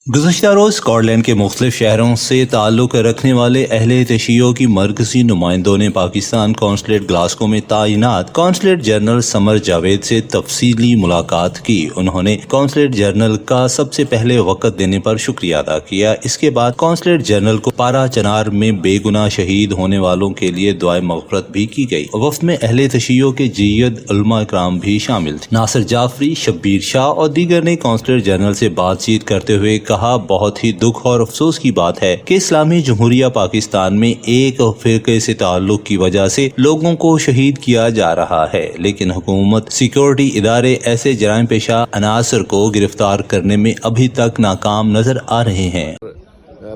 गुज़श्ता रोज़ Scotland के मुख्तलिफ शहरों से ताल्लुक़ रखने वाले अहले तशय्यो की मरकज़ी नुमाइंदों ने पाकिस्तान कौंसलेट ग्लासगो में तैनात कौंसलेट जनरल समर जावेद से तफसीली मुलाकात की। उन्होंने कौंसलेट जनरल का सबसे पहले वक़्त देने पर शुक्रिया अदा किया। इसके बाद कौंसलेट जनरल को पारा चनार में बेगुनाह शहीद होने वालों के लिए दुआए मग़फ़िरत भी की गई। वफ़द में अहले तशय्यो के जय्यद उलमा इकराम भी शामिल थे। नासिर जाफरी, शब्बीर शाह और दीगर ने कौंसलेट जनरल से बातचीत करते हुए कहा, बहुत ही दुख और अफसोस की बात है कि इस्लामी जमहूरिया पाकिस्तान में एक फिरके से ताल्लुक की वजह से लोगों को शहीद किया जा रहा है, लेकिन हुकूमत, सिक्योरिटी इदारे ऐसे जराइम पेशा अनासर को गिरफ्तार करने में अभी तक नाकाम नजर आ रहे हैं।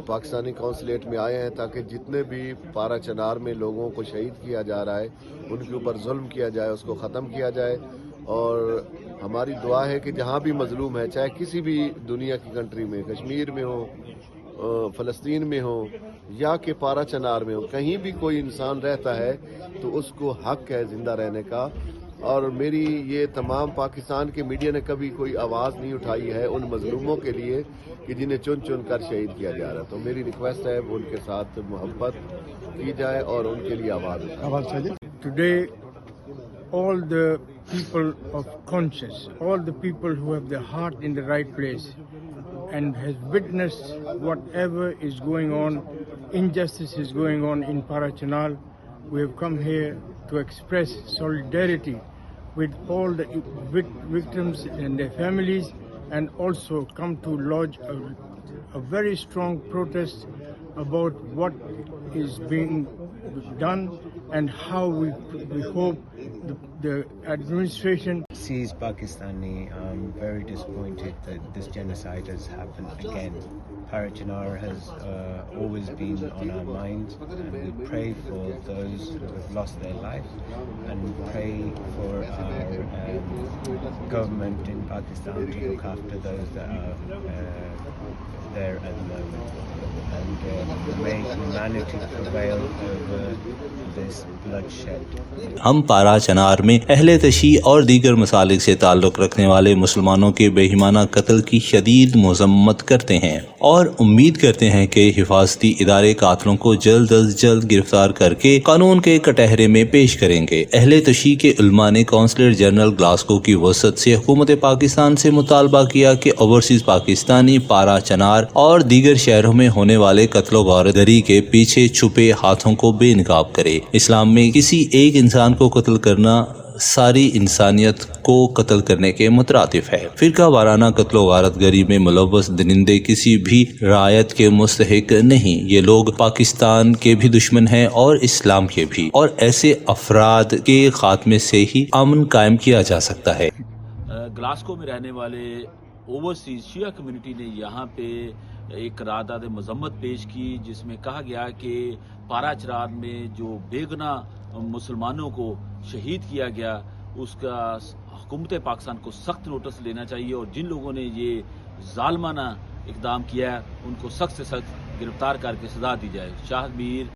पाकिस्तानी कौंसलेट में आए हैं ताकि जितने भी पारा चनार में लोगों को शहीद किया जा रहा है उनके ऊपर जुल्म किया जाए, उसको ख़त्म किया जाए। और हमारी दुआ है कि जहाँ भी मजलूम है, चाहे किसी भी दुनिया की कंट्री में, कश्मीर में हो, फ़लस्तीन में हो या कि पारा चनार में हो, कहीं भी कोई इंसान रहता है तो उसको हक है ज़िंदा रहने का। और मेरी ये तमाम पाकिस्तान के मीडिया ने कभी कोई आवाज़ नहीं उठाई है उन मजलूमों के लिए कि जिन्हें चुन चुन कर शहीद किया जा रहा है। तो मेरी रिक्वेस्ट है वो उनके साथ मोहब्बत की जाए और उनके लिए आवाज़ उठाए। Today, all the people of conscience, all the people who have their heart in the right place and has witnessed whatever is going on, injustice is going on in Parachanal, we have come here to express solidarity with all the victims and their families, and also come to lodge a very strong protest about what is being done and how we hope the administration sees Pakistani. I'm very disappointed that this genocide has happened again. Parachinar has always been on our minds, and we pray for those who have lost their life, and pray for our government in Pakistan to look after those that are there at the moment, and may humanity prevail over this bloodshed. हम पारा चनार में अहले तशी और दीगर मसालिक से ताल्लुक़ रखने वाले मुसलमानों के बेईमाना कत्ल की शदीद मज़म्मत करते हैं और उम्मीद करते हैं कि हिफाजती इदारे कातिलों को जल्द अज जल्द गिरफ्तार करके कानून के कटहरे में पेश करेंगे। अहले तशी के उलमा ने कौंसलेट जनरल ग्लासगो की वसत से हुकूमत पाकिस्तान से मुतालबा किया कि ओवरसीज पाकिस्तानी पारा चनार और दीगर शहरों में होने वाले कत्लो गारतगरी के पीछे छुपे हाथों को बेनकाब करे। इस्लाम में किसी एक इंसान को कत्ल करना सारी इंसानियत को कत्ल करने के मुतरातिफ है। फिरका वाराना कत्लो गारतगरी में मुलव्वस दरिंदे किसी भी रायत के मुस्तहिक नहीं। ये लोग पाकिस्तान के भी दुश्मन हैं और इस्लाम के भी, और ऐसे अफराद के खात्मे से ही अमन कायम किया जा सकता है। ग्लासगो में रहने वाले ओवरसीज शिया कम्युनिटी ने यहाँ पे एक करारदाद मजम्मत पेश की, जिसमें कहा गया कि पारा चनार में जो बेगुनाह मुसलमानों को शहीद किया गया उसका हुकूमत पाकिस्तान को सख्त नोटिस लेना चाहिए, और जिन लोगों ने ये जालमाना इक़दाम किया है उनको सख्त से सख्त गिरफ्तार करके सजा दी जाए। शाहमीर